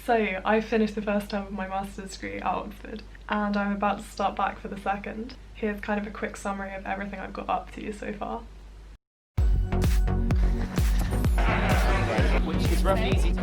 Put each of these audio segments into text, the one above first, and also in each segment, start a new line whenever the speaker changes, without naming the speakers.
So I finished the first term of my master's degree at Oxford and I'm about to start back for the second. Here's kind of a quick summary of everything I've got up to so far.
Which is roughly easy.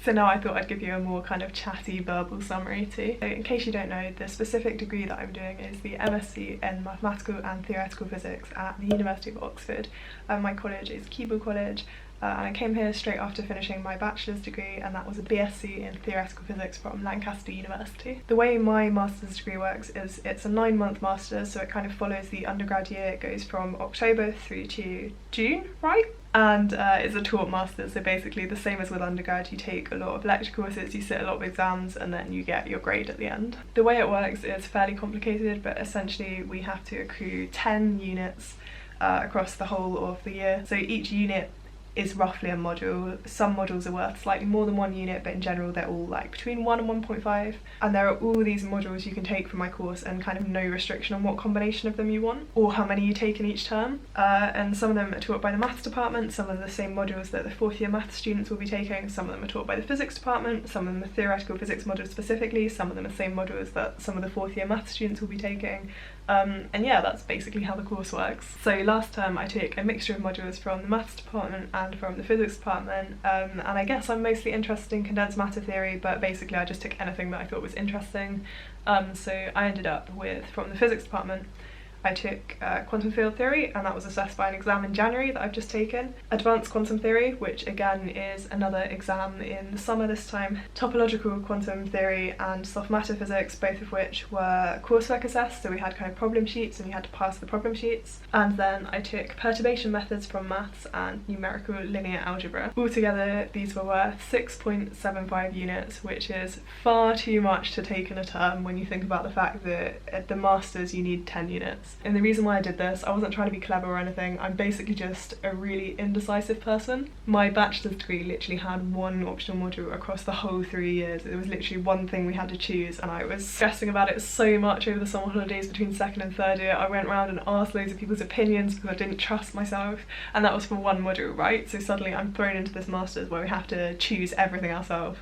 So now I thought I'd give you a more kind of chatty verbal summary too. So in case you don't know, the specific degree that I'm doing is the MSc in Mathematical and Theoretical Physics at the University of Oxford. My college is Keble College, and I came here straight after finishing my bachelor's degree, and that was a BSc in Theoretical Physics from Lancaster University. The way my master's degree works is it's a 9-month master's, so it kind of follows the undergrad year. It goes from October through to June, right? And it's a taught master's, so basically the same as with undergrad, you take a lot of lecture courses, you sit a lot of exams, and then you get your grade at the end. The way it works is fairly complicated, but essentially we have to accrue 10 units across the whole of the year. So each unit is roughly a module. Some modules are worth slightly more than 1 unit, but in general they're all like between 1 and 1.5. And there are all these modules you can take from my course and kind of no restriction on what combination of them you want or how many you take in each term. And some of them are taught by the maths department, some of the same modules that the 4th year maths students will be taking, some of them are taught by the physics department, some of them are theoretical physics modules specifically, some of them are the same modules that some of the 4th year maths students will be taking. And yeah, that's basically how the course works. So last term I took a mixture of modules from the maths department and from the physics department, and I guess I'm mostly interested in condensed matter theory, but basically I just took anything that I thought was interesting. So I ended up with, from the physics department, I took quantum field theory, and that was assessed by an exam in January that I've just taken. Advanced quantum theory, which again is another exam in the summer this time. Topological quantum theory and soft matter physics, both of which were coursework assessed, so we had kind of problem sheets and you had to pass the problem sheets. And then I took perturbation methods from maths and numerical linear algebra. Altogether these were worth 6.75 units, which is far too much to take in a term when you think about the fact that at the masters you need 10 units. And the reason why I did this, I wasn't trying to be clever or anything, I'm basically just a really indecisive person. My bachelor's degree literally had 1 optional module across the whole 3 years. It was literally one thing we had to choose, and I was stressing about it so much over the summer holidays between 2nd and 3rd year. I went around and asked loads of people's opinions because I didn't trust myself, and that was for 1 module, right? So suddenly I'm thrown into this master's where we have to choose everything ourselves.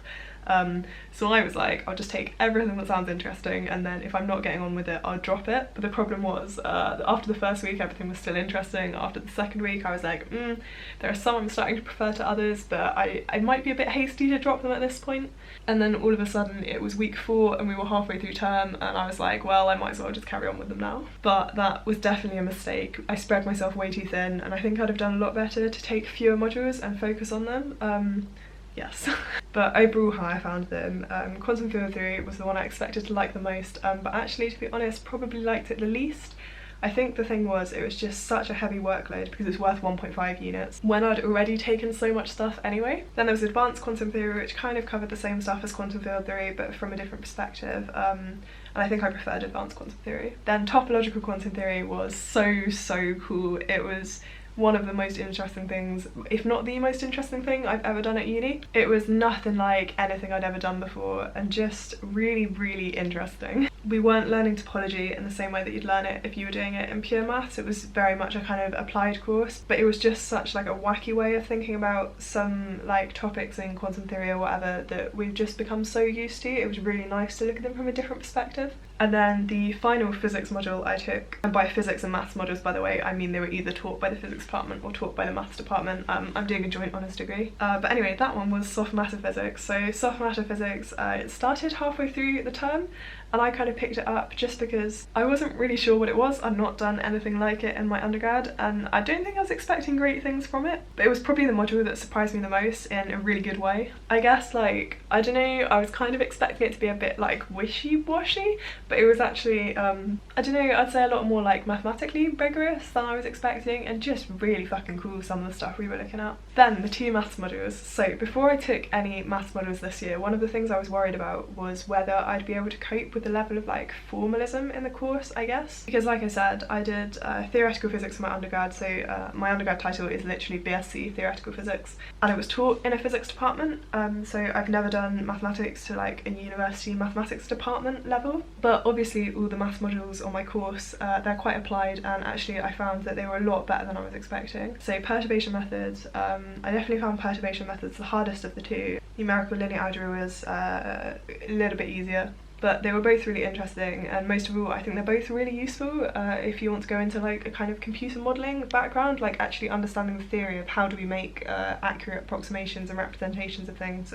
So I was like, I'll just take everything that sounds interesting, and then if I'm not getting on with it, I'll drop it. But the problem was, after the first week everything was still interesting. After the second week I was like, there are some I'm starting to prefer to others, but I might be a bit hasty to drop them at this point. And then all of a sudden it was week 4 and we were halfway through term, and I was like, well, I might as well just carry on with them now. But that was definitely a mistake. I spread myself way too thin, and I think I'd have done a lot better to take fewer modules and focus on them. Yes. But overall how I found them, quantum field theory was the one I expected to like the most, but actually, to be honest, probably liked it the least. I think the thing was, it was just such a heavy workload because it's worth 1.5 units when I'd already taken so much stuff anyway. Then there was advanced quantum theory, which kind of covered the same stuff as quantum field theory but from a different perspective, and I think I preferred advanced quantum theory. Then topological quantum theory was so cool. It was one of the most interesting things, if not the most interesting thing I've ever done at uni. It was nothing like anything I'd ever done before and just really interesting. We weren't learning topology in the same way that you'd learn it if you were doing it in pure maths. It was very much a kind of applied course, but it was just such like a wacky way of thinking about some like topics in quantum theory or whatever that we've just become so used to. It was really nice to look at them from a different perspective. And then the final physics module I took, and by physics and maths modules by the way, I mean they were either taught by the physics department or taught by the maths department. I'm doing a joint honours degree. But anyway, that one was soft matter physics. So soft matter physics, it started halfway through the term, and I kind of picked it up just because I wasn't really sure what it was. I'd not done anything like it in my undergrad, and I don't think I was expecting great things from it, but it was probably the module that surprised me the most in a really good way. I guess, like, I don't know, I was kind of expecting it to be a bit like wishy-washy, but it was actually, I don't know, I'd say a lot more like mathematically rigorous than I was expecting, and just really fucking cool, some of the stuff we were looking at. Then the 2 maths modules. So before I took any maths modules this year, one of the things I was worried about was whether I'd be able to cope with the level of like formalism in the course, I guess, because like I said, I did theoretical physics for my undergrad, so my undergrad title is literally BSc Theoretical Physics, and it was taught in a physics department, so I've never done mathematics to like a university mathematics department level, but obviously all the maths modules on my course, they're quite applied, and actually I found that they were a lot better than I was expecting. So perturbation methods, I definitely found perturbation methods the hardest of the 2. Numerical linear algebra was a little bit easier, but they were both really interesting, and most of all I think they're both really useful if you want to go into like a kind of computer modelling background, like actually understanding the theory of how do we make accurate approximations and representations of things.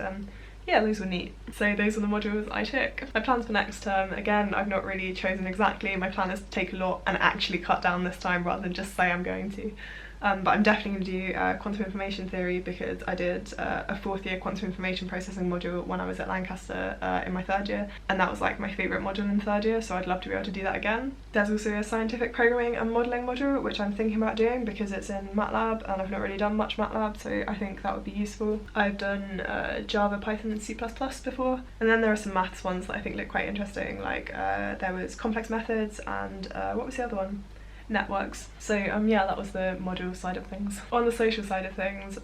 Yeah, those were neat. So those are the modules I took. My plans for next term, again, I've not really chosen exactly. My plan is to take a lot and actually cut down this time rather than just say I'm going to. But I'm definitely going to do quantum information theory, because I did a 4th year quantum information processing module when I was at Lancaster in my 3rd year, and that was like my favourite module in 3rd year, so I'd love to be able to do that again. There's also a scientific programming and modelling module which I'm thinking about doing because it's in MATLAB, and I've not really done much MATLAB, so I think that would be useful. I've done Java, Python and C++ before, and then there are some maths ones that I think look quite interesting, like there was complex methods and what was the other one? Networks. So yeah, that was the module side of things. On the social side of things,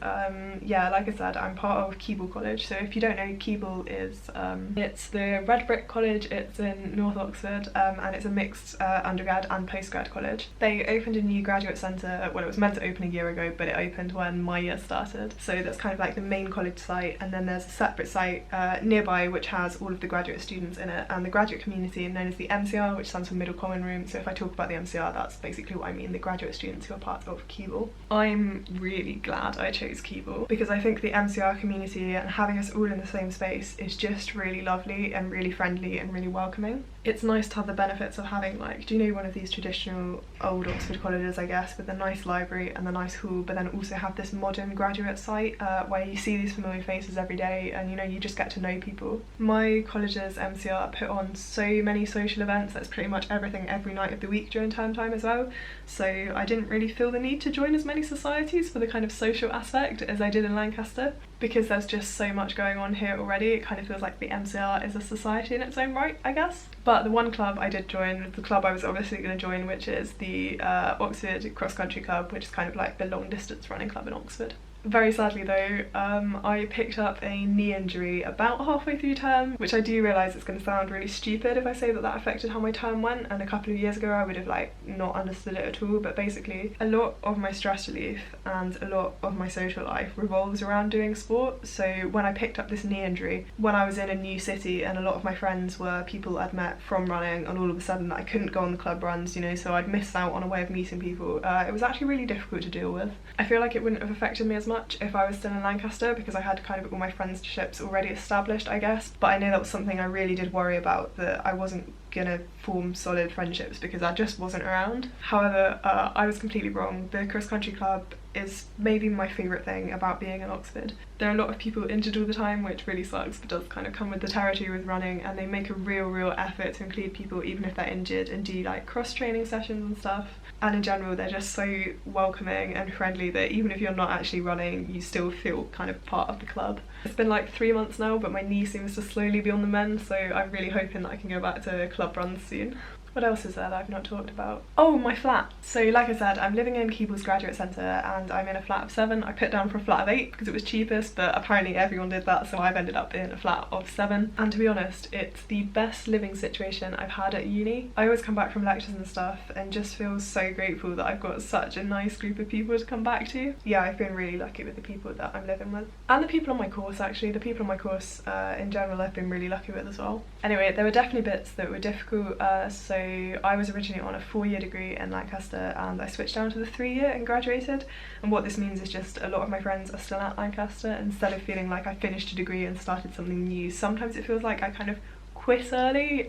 yeah, like I said, I'm part of Keble College. So if you don't know, Keble is it's the red brick college. It's in North Oxford, and it's a mixed undergrad and postgrad college. They opened a new graduate centre, well, it was meant to open a year ago, but it opened when my year started, so that's kind of like the main college site, and then there's a separate site nearby which has all of the graduate students in it, and the graduate community known as the MCR, which stands for Middle Common Room. So if I talk about the MCR, that's basically what I mean, the graduate students who are part of Keble. I'm really glad I chose Keble, because I think the MCR community and having us all in the same space is just really lovely and really friendly and really welcoming. It's nice to have the benefits of having, like, do you know, one of these traditional old Oxford colleges, I guess, with the nice library and the nice hall, but then also have this modern graduate site where you see these familiar faces every day, and you know, you just get to know people. My college's MCR put on so many social events, that's pretty much everything every night of the week during term time as well, so I didn't really feel the need to join as many societies for the kind of social aspect as I did in Lancaster, because there's just so much going on here already. It kind of feels like the MCR is a society in its own right, I guess. But the one club I did join, the club I was obviously going to join, which is the Oxford Cross Country Club, which is kind of like the long distance running club in Oxford. Very sadly though, I picked up a knee injury about halfway through term, which I do realise it's going to sound really stupid if I say that that affected how my term went, and a couple of years ago I would have like not understood it at all, but basically a lot of my stress relief and a lot of my social life revolves around doing sport. So when I picked up this knee injury, when I was in a new city and a lot of my friends were people I'd met from running, and all of a sudden I couldn't go on the club runs, you know, so I'd missed out on a way of meeting people, it was actually really difficult to deal with. I feel like it wouldn't have affected me as much if I was still in Lancaster, because I had kind of all my friendships already established, I guess, but I know that was something I really did worry about, that I wasn't gonna form solid friendships because I just wasn't around. However, I was completely wrong. The cross country club is maybe my favourite thing about being in Oxford. There are a lot of people injured all the time, which really sucks, but does kind of come with the territory with running, and they make a real effort to include people even if they're injured and do like cross training sessions and stuff. And in general, they're just so welcoming and friendly that even if you're not actually running, you still feel kind of part of the club. It's been like 3 months now, but my knee seems to slowly be on the mend, so I'm really hoping that I can go back to club runs soon. What else is there that I've not talked about? Oh, my flat. So like I said, I'm living in Keeble's Graduate Centre and I'm in a flat of 7. I put down for a flat of 8 because it was cheapest, but apparently everyone did that, so I've ended up in a flat of 7. And to be honest, it's the best living situation I've had at uni. I always come back from lectures and stuff and just feel so grateful that I've got such a nice group of people to come back to. Yeah, I've been really lucky with the people that I'm living with. And the people on my course, actually. The people on my course in general I've been really lucky with as well. Anyway, there were definitely bits that were difficult. So I was originally on a 4-year degree in Lancaster and I switched down to the 3-year and graduated. And what this means is just a lot of my friends are still at Lancaster. Instead of feeling like I finished a degree and started something new, sometimes it feels like I kind of quit early.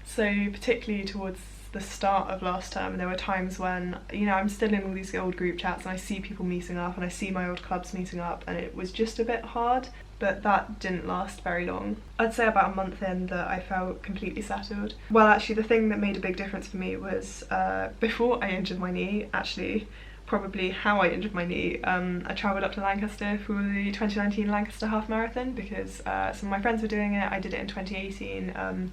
So particularly towards the start of last term, there were times when, you know, I'm still in all these old group chats and I see people meeting up and I see my old clubs meeting up, and it was just a bit hard. But that didn't last very long. I'd say about a month in that I felt completely settled. Well, actually the thing that made a big difference for me was before I injured my knee, actually probably how I injured my knee. I travelled up to Lancaster for the 2019 Lancaster Half Marathon because some of my friends were doing it. I did it in 2018.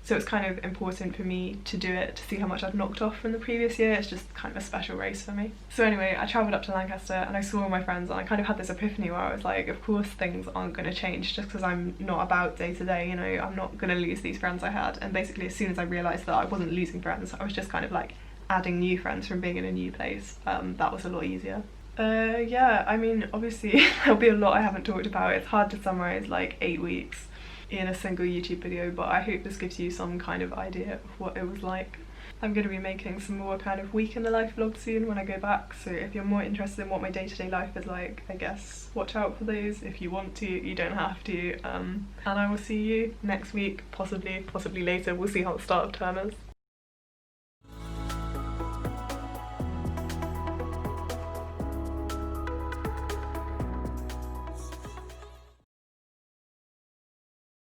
So it's kind of important for me to do it to see how much I've knocked off from the previous year. It's just kind of a special race for me. So anyway, I travelled up to Lancaster and I saw all my friends and I kind of had this epiphany where I was like, of course things aren't going to change just because I'm not about day to day, you know, I'm not going to lose these friends I had. And basically as soon as I realised that I wasn't losing friends, I was just kind of like adding new friends from being in a new place. That was a lot easier. Yeah, I mean, obviously there'll be a lot I haven't talked about. It's hard to summarise like 8 weeks in a single YouTube video, but I hope this gives you some kind of idea of what it was like. I'm going to be making some more kind of week in the life vlogs soon when I go back, so if you're more interested in what my day-to-day life is like, I guess watch out for those. If you want to, you don't have to. And I will see you next week, possibly later. We'll see how the start of term is.